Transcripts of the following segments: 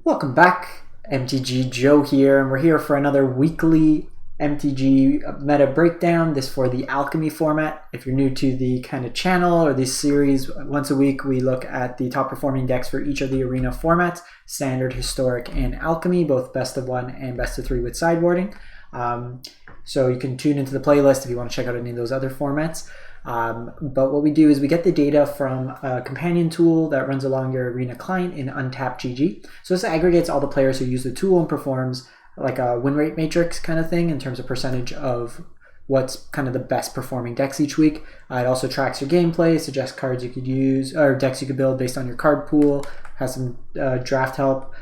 Welcome back, MTG Joe here, and we're here for another weekly MTG meta breakdown. This for the Alchemy format. If you're new to the kind of channel or this series, once a week we look at the top performing decks for each of the arena formats: Standard, Historic, and Alchemy, both best of 1 and best of 3 with sideboarding. So you can tune into the playlist if you want to check out any of those other formats. But what we do is we get the data from a companion tool that runs along your arena client in Untapped GG. So this aggregates all the players who use the tool and performs like a win rate matrix kind of thing in terms of percentage of what's kind of the best performing decks each week. It also tracks your gameplay, suggests cards you could use or decks you could build based on your card pool, has some draft help.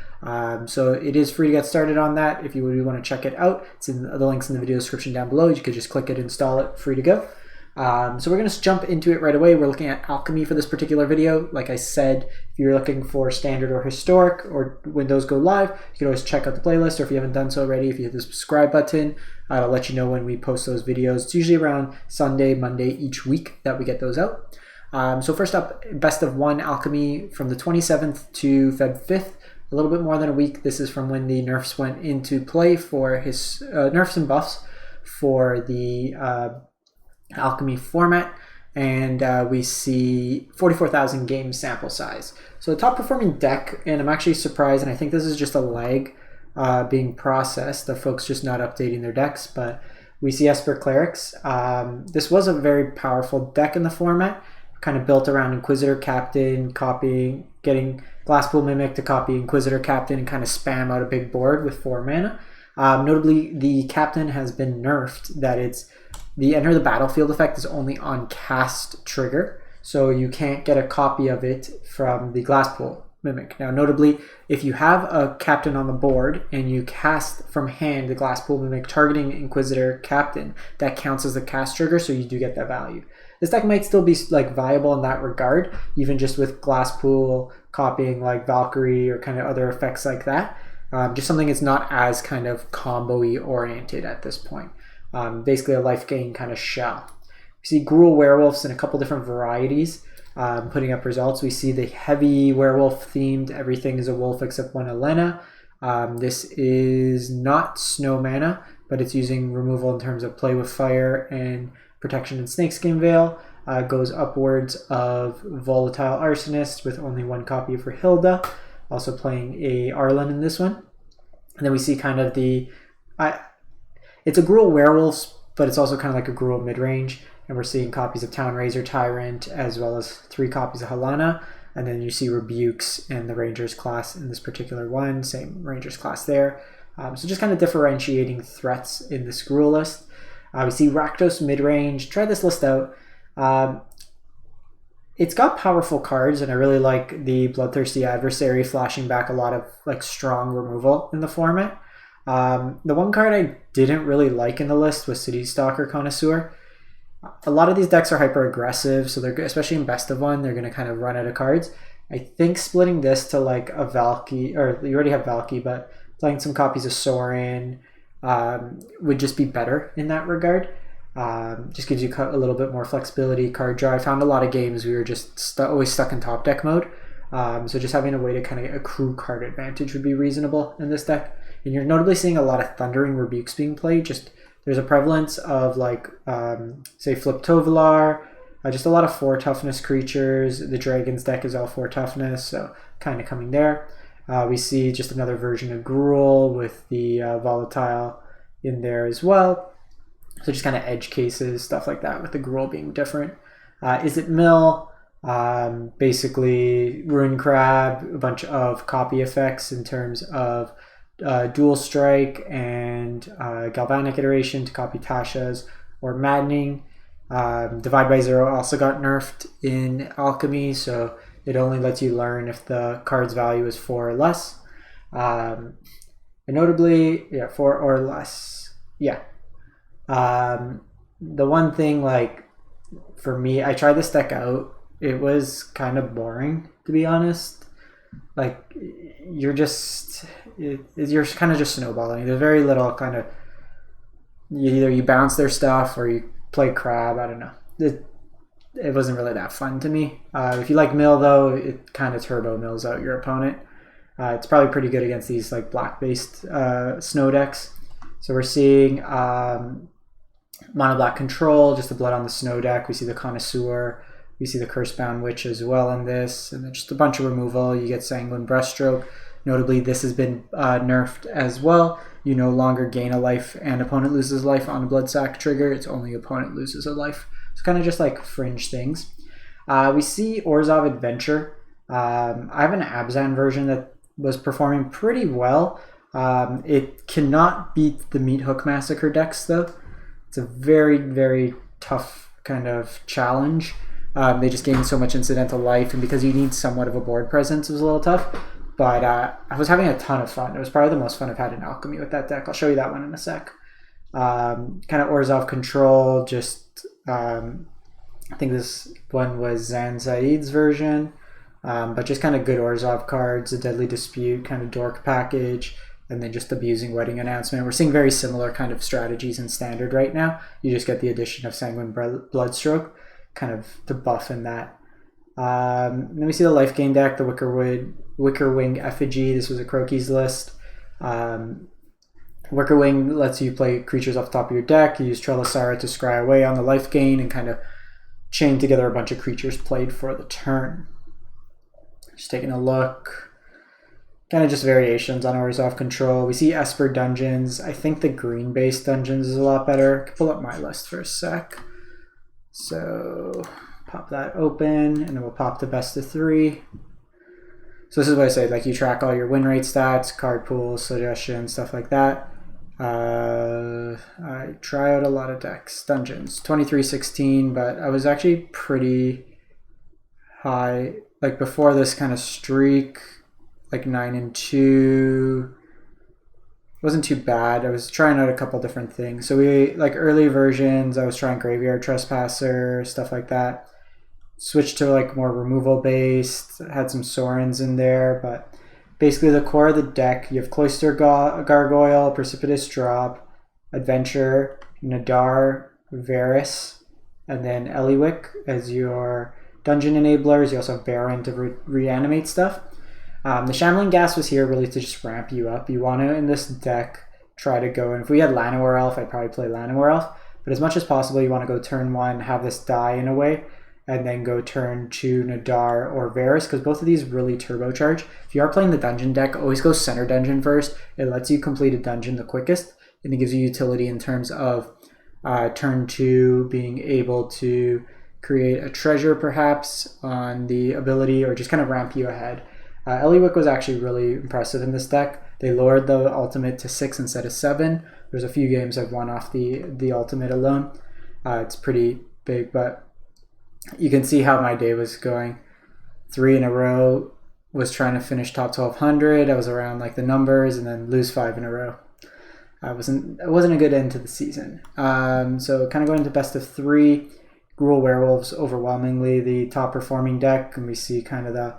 So it is free to get started on that. If you would want to check it out, it's in the links in the video description down below. You could just click it, install it, free to go. So we're going to jump into it right away. We're looking at Alchemy for this particular video. Like I said, if you're looking for Standard or Historic, or when those go live, you can always check out the playlist, or if you haven't done so already, if you hit the subscribe button, I'll let you know when we post those videos. It's usually around Sunday, Monday each week that we get those out. So first up, best of 1 Alchemy from the 27th to Feb 5th. A little bit more than a week. This is from when the nerfs went into play for his nerfs and buffs for the Alchemy format, and we see 44,000 game sample size. So the top performing deck, and I'm actually surprised, and I think this is just a lag being processed of folks just not updating their decks, but we see Esper Clerics. This was a very powerful deck in the format, kind of built around Inquisitor Captain, getting Glasspool Mimic to copy Inquisitor Captain and kind of spam out a big board with 4 mana. Notably, the Captain has been nerfed, that the enter the battlefield effect is only on cast trigger, so you can't get a copy of it from the Glasspool Mimic. Now, notably, if you have a Captain on the board and you cast from hand the Glasspool Mimic targeting Inquisitor Captain, that counts as the cast trigger, so you do get that value. This deck might still be like viable in that regard, even just with Glasspool copying like Valkyrie or kind of other effects like that. Just something that's not as kind of combo-y oriented at this point. Basically a life gain kind of shell. We see Gruul Werewolves in a couple different varieties putting up results. We see the heavy werewolf themed, everything is a wolf except one Elena. This is not snow mana, but it's using removal in terms of play with fire and protection in Snakeskin Veil. Goes upwards of Volatile Arsonist with only 1 copy for Hilda. Also playing a Arlen in this one. And then we see kind of it's a Gruul Werewolves, but it's also kind of like a Gruul mid-range. And we're seeing copies of Town Razor Tyrant, as well as 3 copies of Helana. And then you see Rebukes and the Rangers class in this particular one. Same Rangers class there. So just kind of differentiating threats in this Gruul list. We see Rakdos mid-range. Try this list out. It's got powerful cards, and I really like the Bloodthirsty Adversary flashing back a lot of like strong removal in the format. The one card I didn't really like in the list was City Stalker Connoisseur. A lot of these decks are hyper aggressive, so they're, especially in best of 1, they're going to kind of run out of cards. I think splitting this to like a Valky, or you already have Valky, but playing some copies of Sorin would just be better in that regard. Just gives you a little bit more flexibility, card draw. I found a lot of games we were just always stuck in top deck mode. So just having a way to kind of accrue card advantage would be reasonable in this deck. And you're notably seeing a lot of Thundering Rebukes being played. Just there's a prevalence of like, say, Flip Tovolar, just a lot of 4 toughness creatures. The Dragons deck is all 4 toughness, so kind of coming there. We see just another version of Gruul with the Volatile in there as well. So just kind of edge cases, stuff like that, with the Gruul being different. Is it Mill? Basically, Ruin Crab, a bunch of copy effects in terms of Dual Strike and Galvanic Iteration to copy Tasha's, or Maddening. Divide by Zero also got nerfed in Alchemy, so it only lets you learn if the card's value is 4 or less. And notably, 4 or less. Yeah. The one thing, like, for me, I tried this deck out. It was kind of boring, to be honest. Like, you're kind of just snowballing. There's very little kind of, either you bounce their stuff or you play crab. I don't know. It wasn't really that fun to me. If you like mill, though, it kind of turbo mills out your opponent. It's probably pretty good against these like black-based snow decks. So we're seeing mono black control, just the blood on the snow deck. We see the Connoisseur. We see the Cursebound Witch as well in this, and then just a bunch of removal. You get Sanguine Breaststroke. Notably, this has been nerfed as well. You no longer gain a life and opponent loses life on a Blood Sack trigger. It's only opponent loses a life. It's kind of just like fringe things. We see Orzhov Adventure. I have an Abzan version that was performing pretty well. It cannot beat the Meat Hook Massacre decks, though. It's a very, very tough kind of challenge. They just gain so much incidental life, and because you need somewhat of a board presence, it was a little tough. But I was having a ton of fun. It was probably the most fun I've had in Alchemy with that deck. I'll show you that one in a sec. Kind of Orzhov control, just I think this one was Zan Saeed's version, but just kind of good Orzhov cards, a Deadly Dispute, kind of Dork package, and then just abusing Wedding Announcement. We're seeing very similar kind of strategies in Standard right now. You just get the addition of Sanguine Bloodstroke, kind of to buff in that. Then we see the life gain deck, the Wickerwing Effigy. This was a Croaky's list. Wickerwing lets you play creatures off the top of your deck. You use Trelasara to scry away on the life gain and kind of chain together a bunch of creatures played for the turn. Just taking a look. Kind of just variations on Orzhov control. We see Esper Dungeons. I think the green-based dungeons is a lot better. I can pull up my list for a sec. So pop that open, and then we'll pop the best of 3. So this is what I say, like you track all your win rate stats, card pools, suggestions, stuff like that. I try out a lot of decks. Dungeons, 23-16, but I was actually pretty high. Like before this kind of streak, like 9-2. Wasn't too bad. I was trying out a couple different things. So we, like early versions, I was trying Graveyard Trespasser, stuff like that. Switched to like more removal based, had some Sorens in there, but basically the core of the deck, you have Cloister Gargoyle, Precipitous Drop, Adventure, Nadar, Varus, and then Eliwick as your dungeon enablers. You also have Baron to reanimate stuff. The Shambling Gas was here really to just ramp you up. You want to, in this deck, try to go, and if we had Llanowar Elf, I'd probably play Llanowar Elf, but as much as possible, you want to go turn 1, have this die in a way, and then go turn 2 Nadar or Varus, because both of these really turbocharge. If you are playing the dungeon deck, always go center dungeon first. It lets you complete a dungeon the quickest, and it gives you utility in terms of turn 2 being able to create a treasure perhaps on the ability, or just kind of ramp you ahead. Eliwick was actually really impressive in this deck. They lowered the ultimate to 6 instead of 7. There's a few games I've won off the ultimate alone. It's pretty big, but you can see how my day was going. 3 in a row, was trying to finish top 1200. I was around like the numbers, and then lose 5 in a row. It wasn't a good end to the season. So kind of going to best of 3. Gruul Werewolves overwhelmingly the top performing deck, and we see kind of the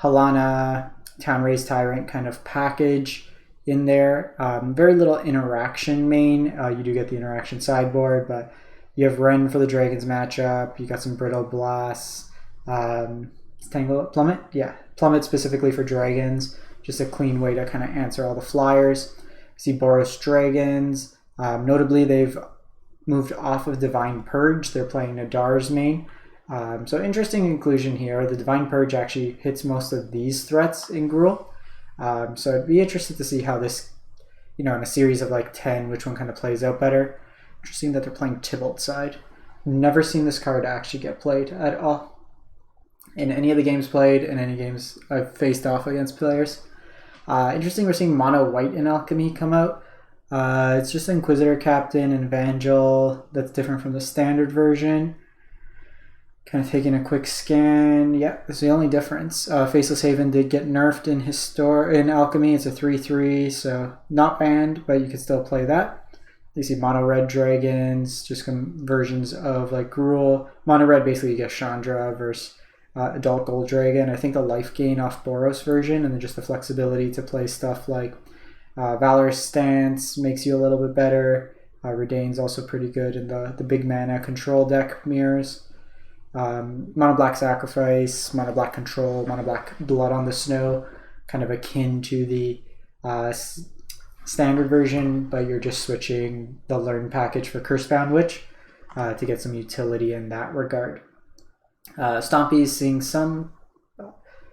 Halana Town Raised Tyrant kind of package in there. Very little interaction main. You do get the interaction sideboard, but you have Ren for the Dragons matchup. You got some Brittle Blasts. Tangle Plummet? Yeah, Plummet specifically for Dragons. Just a clean way to kind of answer all the flyers. See Boros Dragons. Notably, they've moved off of Divine Purge. They're playing Nadar's main. So interesting inclusion here. The Divine Purge actually hits most of these threats in Gruul. So I'd be interested to see how this, in a series of like 10, which one kind of plays out better. Interesting that they're playing Tybalt side. Never seen this card actually get played at all in any of the games played, in any games I've faced off against players. Interesting, we're seeing Mono White in Alchemy come out. It's just Inquisitor Captain and Evangel. That's different from the standard version. Kind of taking a quick scan. Yeah, that's the only difference. Faceless Haven did get nerfed in Alchemy. It's a 3/3, so not banned, but you can still play that. You see Mono Red Dragons, just some versions of like Gruul. Mono Red basically you get Chandra versus Adult Gold Dragon. I think the life gain off Boros version, and then just the flexibility to play stuff like Valorous Stance makes you a little bit better. Redain's also pretty good in the big mana control deck mirrors. Mono Black Sacrifice, Mono Black Control, Mono Black Blood on the Snow kind of akin to the standard version, but you're just switching the learn package for Cursebound Witch to get some utility in that regard. Stompy is seeing some,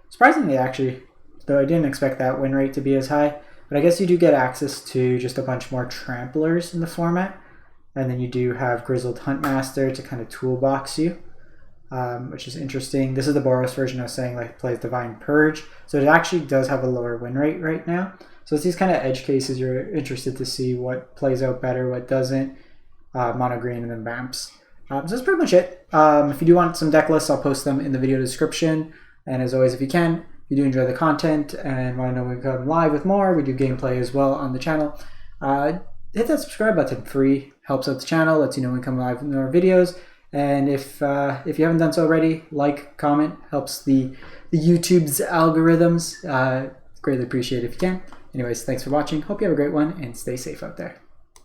surprisingly actually, though I didn't expect that win rate to be as high, but I guess you do get access to just a bunch more tramplers in the format, and then you do have Grizzled Huntmaster to kind of toolbox you, which is interesting. This is the Boros version I was saying, like plays Divine Purge, so it actually does have a lower win rate right now. So it's these kind of edge cases you're interested to see what plays out better, what doesn't. Mono green and then Vamps. So that's pretty much it. If you do want some deck lists, I'll post them in the video description. And as always, if you can, if you do enjoy the content and want to know when we come live with more, we do gameplay as well on the channel. Hit that subscribe button, free, helps out the channel, lets you know when we come live with more videos. And if you haven't done so already, like, comment, helps the YouTube's algorithms. Greatly appreciate it if you can. Anyways, thanks for watching. Hope you have a great one and stay safe out there.